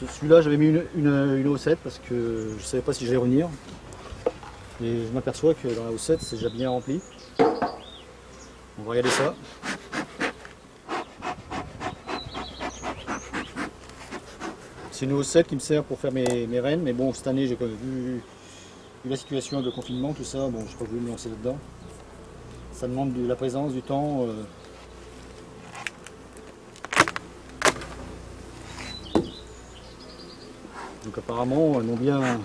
Celui-là, j'avais mis une O7 parce que je ne savais pas si j'allais revenir. Et je m'aperçois que dans la O7, c'est déjà bien rempli. On va regarder ça. C'est une O7 qui me sert pour faire mes rennes, mais bon, cette année, j'ai vu la situation de confinement, tout ça, bon, je n'ai pas voulu me lancer là-dedans. Ça demande de la présence, du temps. Donc apparemment, elles m'ont bien...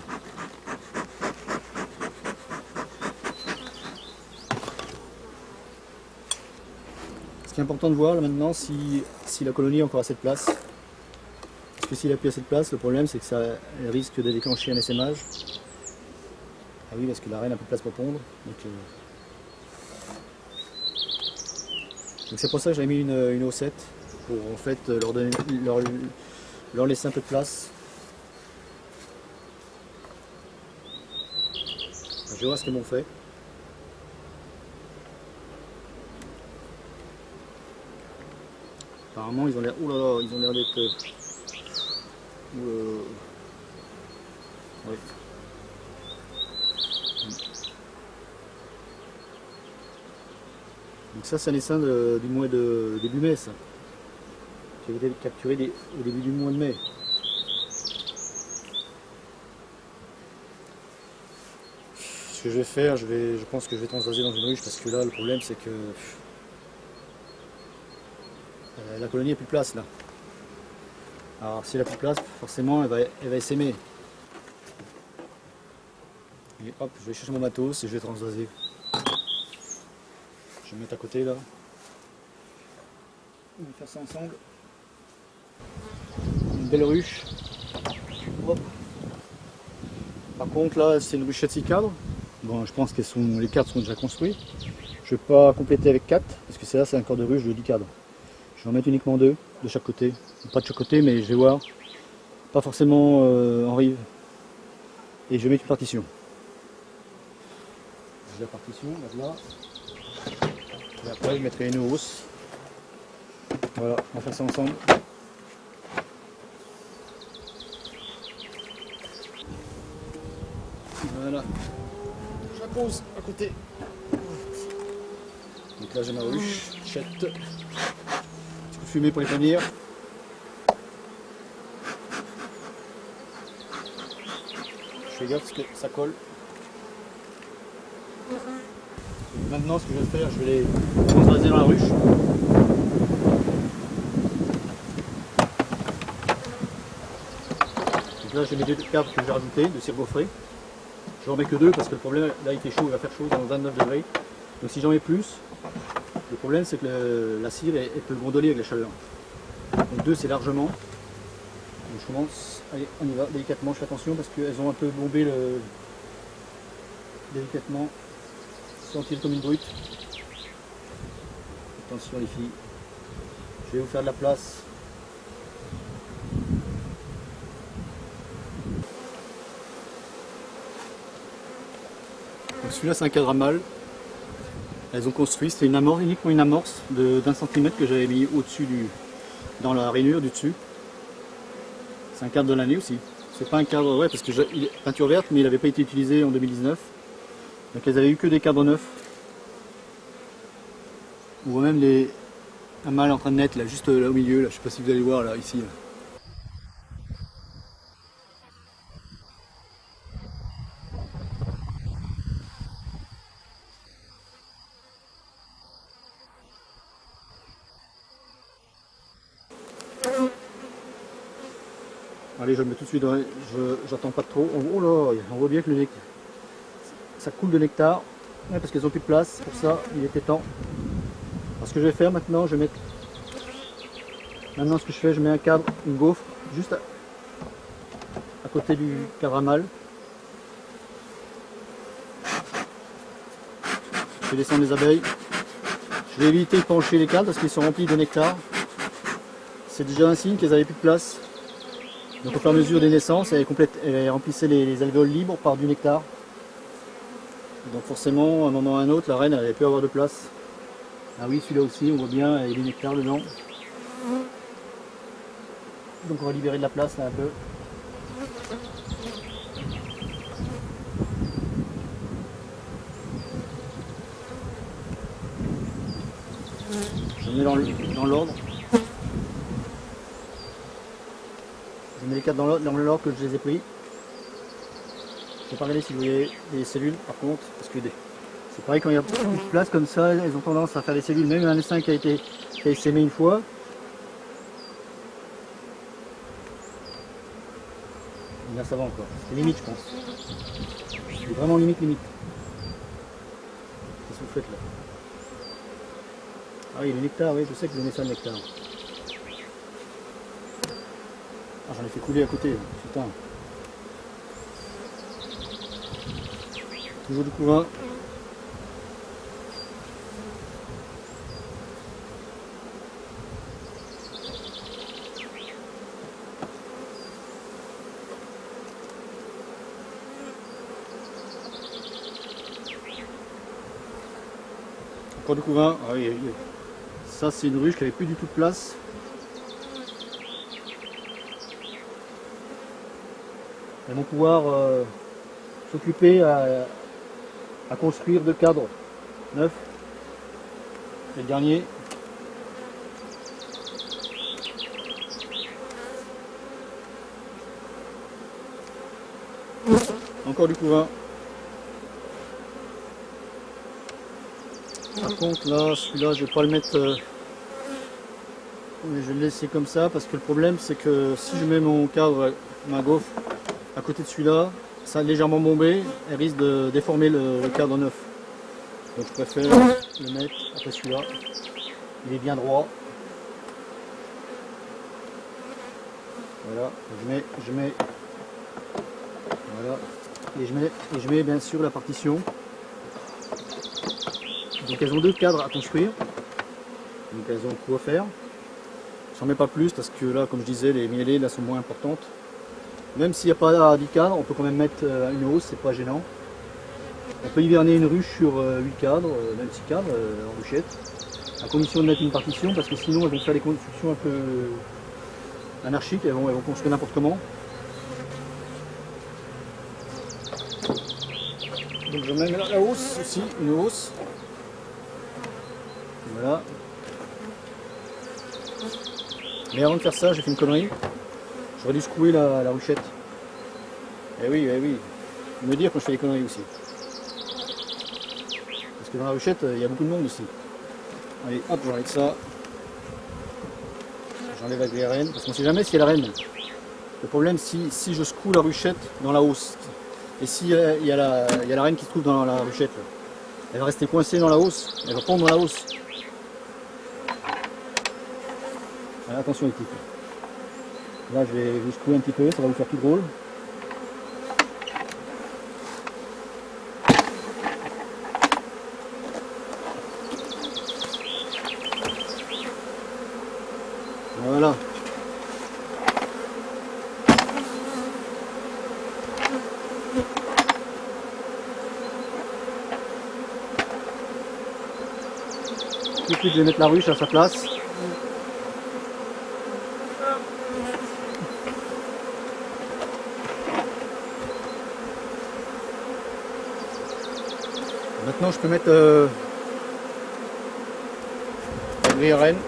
Ce qui est important de voir là, maintenant, si la colonie a encore assez de place. Parce que s'il n'a plus assez de place, le problème c'est que ça risque de déclencher un essaimage. Ah oui, parce que la reine n'a plus de place pour pondre. Donc c'est pour ça que j'avais mis une O7, pour en fait leur laisser un peu de place. Je vais voir ce qu'ils m'ont fait. Apparemment ils ont l'air. Ouh là là, ils ont l'air d'être. Oui. Donc ça c'est un essaim du mois de début mai, ça. J'ai été capturé au début du mois de mai. Ce que je vais faire, je pense que je vais transvaser dans une ruche parce que là le problème c'est que la colonie n'a plus de place là. Alors si elle n'a plus de place, forcément elle va essaimer. Et hop, je vais chercher mon matos et je vais transvaser. Je vais me mettre à côté là. On va faire ça ensemble. Une belle ruche. Hop. Par contre là c'est une ruchette 6 cadres. Bon, je pense que les cadres sont déjà construits. Je ne vais pas compléter avec 4 parce que c'est un corps de ruche de 10 cadres. Je vais en mettre uniquement 2 de chaque côté. Pas de chaque côté mais je vais voir. Pas forcément en rive. Et je vais mettre une partition. J'ai la partition là. Et après je mettrai une hausse. Voilà, on va faire ça ensemble. Voilà. Je la pose à côté. Donc là j'ai ma ruche, chette. Un petit coup de fumée pour les paniers. Je fais gaffe parce que ça colle. Maintenant ce que je vais faire, je vais les transvaser dans la ruche. Donc là j'ai mes 2 cadres que je vais rajouter de cire gaufrée. Je n'en mets que 2 parce que le problème là il fait chaud, il va faire chaud dans 29 degrés. Donc si j'en mets plus, le problème c'est que la cire elle peut gondoler avec la chaleur. Donc 2 c'est largement. Donc je commence, allez on y va, délicatement, je fais attention parce qu'elles ont un peu bombé délicatement, sentir comme une brute. Attention les filles, je vais vous faire de la place. Donc celui-là c'est un cadre à mâle. Elles ont construit, c'était uniquement une amorce d'1 cm que j'avais mis au-dessus dans la rainure du dessus. C'est un cadre de l'année aussi. C'est pas un cadre, ouais, parce que il est peinture verte, mais il n'avait pas été utilisé en 2019. Donc elles avaient eu que des cadres neufs. On voit même un mâle en train de naître là, juste là au milieu, là. Je sais pas si vous allez voir là, ici. Là. Allez, je le mets tout de suite, j'attends pas trop. Oh là, on voit bien que ça coule de nectar. Ouais, parce qu'elles n'ont plus de place, pour ça il était temps. Alors ce que je vais faire maintenant, je vais mettre. Maintenant ce que je fais, je mets un cadre, une gaufre, juste à côté du cadre à mâle. Je vais descendre les abeilles. Je vais éviter de pencher les cadres parce qu'ils sont remplis de nectar. C'est déjà un signe qu'elles n'avaient plus de place. Donc au fur et à mesure des naissances, elles remplissaient les alvéoles libres par du nectar. Donc forcément, à un moment ou à un autre, la reine avait pu avoir de place. Ah oui, celui-là aussi, on voit bien, il y a du nectar dedans. Donc on va libérer de la place là un peu. Je mets dans l'ordre. Je mets les cartes dans l'ordre que je les ai pris. Je vais pas regarder si vous voyez les cellules par contre, parce que c'est pareil quand il y a beaucoup de place comme ça, elles ont tendance à faire des cellules, même un essaim qui a été sémé une fois. Là ça va encore, c'est limite je pense. C'est vraiment limite. Qu'est-ce que vous faites là? Ah oui, le nectar, oui, je sais que vous aimez ça le nectar. Ah, j'en ai fait couler à côté, putain. Toujours du couvain. Encore du couvain. Ah oui, ça c'est une ruche qui avait plus du tout de place. Elles vont pouvoir s'occuper à construire 2 cadres neufs. Et le dernier. Encore du couvain. Par contre là, celui-là je vais pas le mettre, mais je vais le laisser comme ça parce que le problème c'est que si je mets mon cadre, ma gaufre à côté de celui-là, ça a légèrement bombé, elle risque de déformer le cadre neuf. Donc je préfère le mettre après celui-là. Il est bien droit. Voilà, je mets voilà, et je mets bien sûr la partition. Donc elles ont 2 cadres à construire, donc elles ont quoi faire. J'en mets pas plus parce que là, comme je disais, les mielées là sont moins importantes. Même s'il n'y a pas 10 cadres, on peut quand même mettre une hausse, c'est pas gênant. On peut hiverner une ruche sur 8 cadres, même 6 cadres en ruchette, à condition de mettre une partition parce que sinon elles vont faire des constructions un peu anarchiques, elles vont construire n'importe comment. Donc je mets la hausse aussi, une hausse. Voilà. Mais avant de faire ça, j'ai fait une connerie. J'aurais dû secouer la ruchette. Eh oui. Me dire quand je fais des conneries aussi. Parce que dans la ruchette, il y a beaucoup de monde ici. Allez, hop, j'enlève ça. J'enlève avec les arènes, parce qu'on ne sait jamais s'il y a la reine. Le problème, si je secoue la ruchette dans la hausse, et s'il y a la reine qui se trouve dans la ruchette, elle va rester coincée dans la hausse, elle va pondre dans la hausse. Alors, attention les types. Là, je vais vous secouer un petit peu, ça va vous faire plus drôle. Voilà. Tout de suite, je vais mettre la ruche à sa place. Maintenant, je peux mettre la grille à reine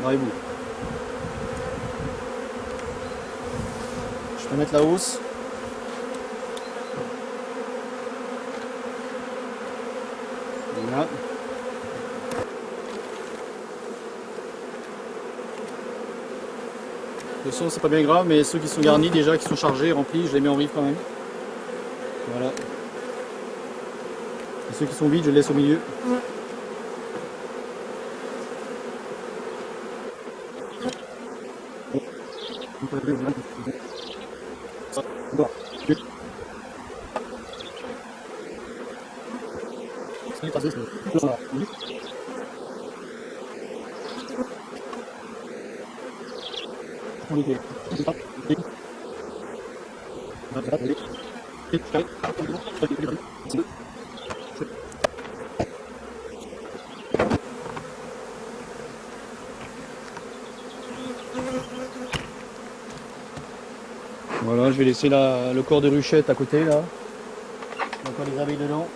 dans les bouts. Je peux mettre la hausse. Voilà. Le son c'est pas bien grave, mais ceux qui sont garnis déjà, qui sont chargés, remplis, je les mets en rive quand même. Voilà. Et ceux qui sont vides, je les laisse au milieu. Voilà, je vais laisser le corps de ruchette à côté là. Il y a encore des abeilles dedans.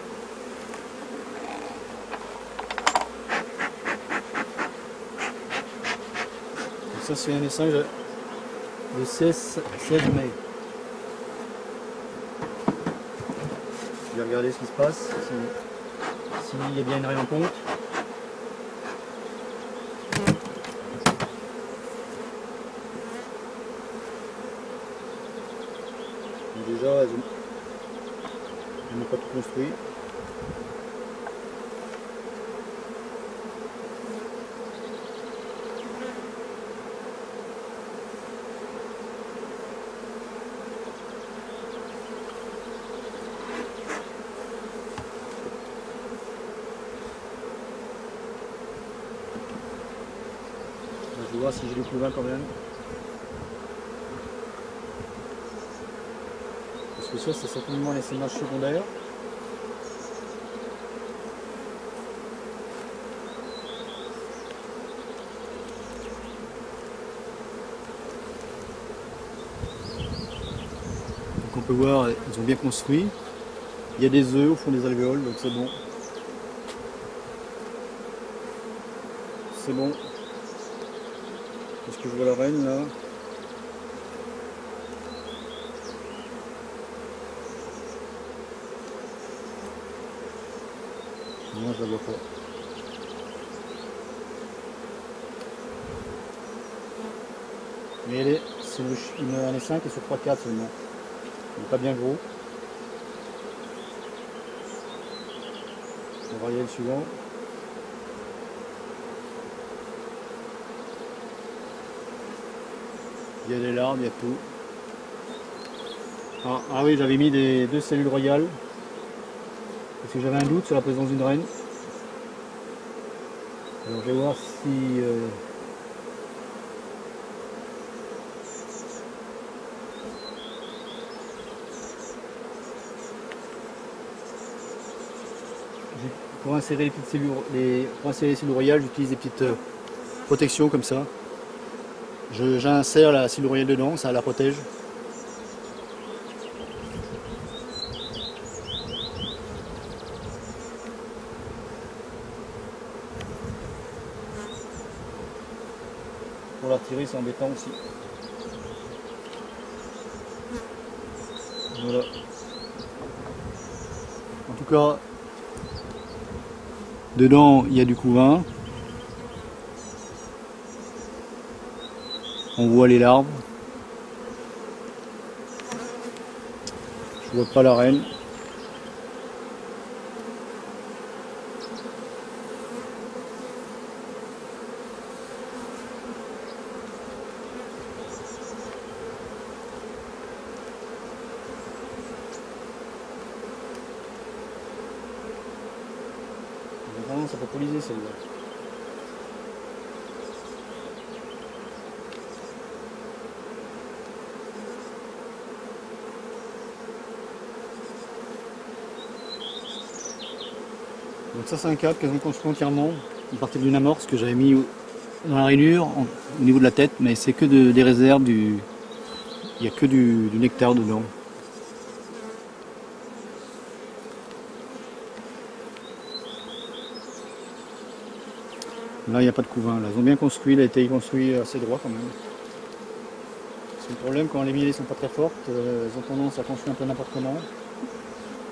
Donc ça c'est un essaim le 16 mai. Je vais regarder ce qui se passe, s'il y a bien une rencontre. Donc déjà, elles n'ont pas tout construit. Je vais voir si j'ai du couvain quand même. Parce que ça, c'est certainement un essaimage secondaire. Donc on peut voir, ils ont bien construit. Il y a des œufs au fond des alvéoles, donc c'est bon. C'est bon. Est-ce que je vois la reine là? Non, je la vois pas. Mais c'est un essaim qui est sur 3-4 seulement. Il n'est pas bien gros. On va regarder le suivant. Il y a des larves, il y a tout. Ah oui, j'avais mis 2 cellules royales. Parce que j'avais un doute sur la présence d'une reine. Alors je vais voir si... Pour insérer les petites cellules, pour insérer les cellules royales, j'utilise des petites protections comme ça. J'insère la cellule royale dedans, ça la protège. Pour la tirer, c'est embêtant aussi. Voilà. En tout cas, dedans il y a du couvain. On voit les larves. Je vois pas la reine. J'ai tendance à populiser celle-là. Donc ça c'est un cadre quasiment construit entièrement. Il partait d'une amorce que j'avais mis dans la rainure au niveau de la tête, mais c'est que des réserves, il n'y a que du nectar dedans. Là il n'y a pas de couvain, là. Ils ont bien construit, il a été construit assez droit quand même. C'est le problème quand les mielées sont pas très fortes, elles ont tendance à construire un peu n'importe comment.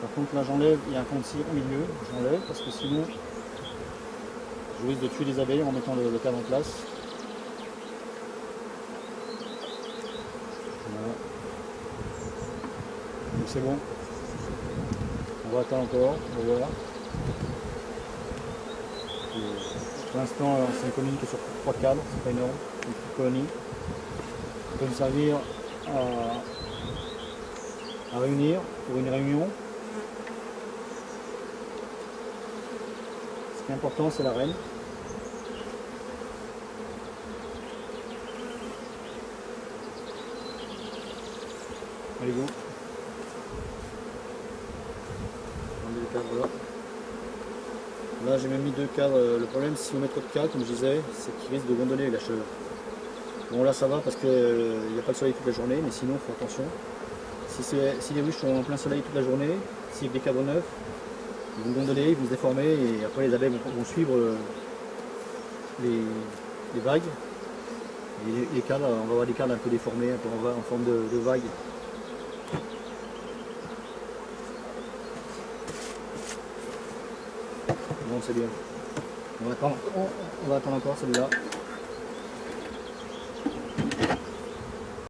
Par contre là j'enlève, il y a un fond de cire au milieu, j'enlève parce que sinon je risque de tuer les abeilles en mettant le cadre en place. Voilà. Donc c'est bon. On va attendre encore, on va voir. Pour l'instant c'est une colonie qui est sur 3 cadres, c'est pas énorme, c'est une petite colonie. Ça peut me servir à réunir pour une réunion. Ce qui est important c'est la reine. Allez go. Là j'ai même mis 2 cadres. Le problème si on met trop de cadres, comme je disais, c'est qu'ils risquent de gondoler avec la chaleur. Bon là ça va parce qu'il n'y a pas le soleil toute la journée, mais sinon il faut attention. Si les ruches sont en plein soleil toute la journée, si avec des cadres neufs, ils vont gondoler, ils vont se déformer et après les abeilles vont suivre les vagues. Et les cadres, on va avoir des cadres un peu déformés, un peu en forme de vague. Bon c'est bien. On va attendre encore celui-là.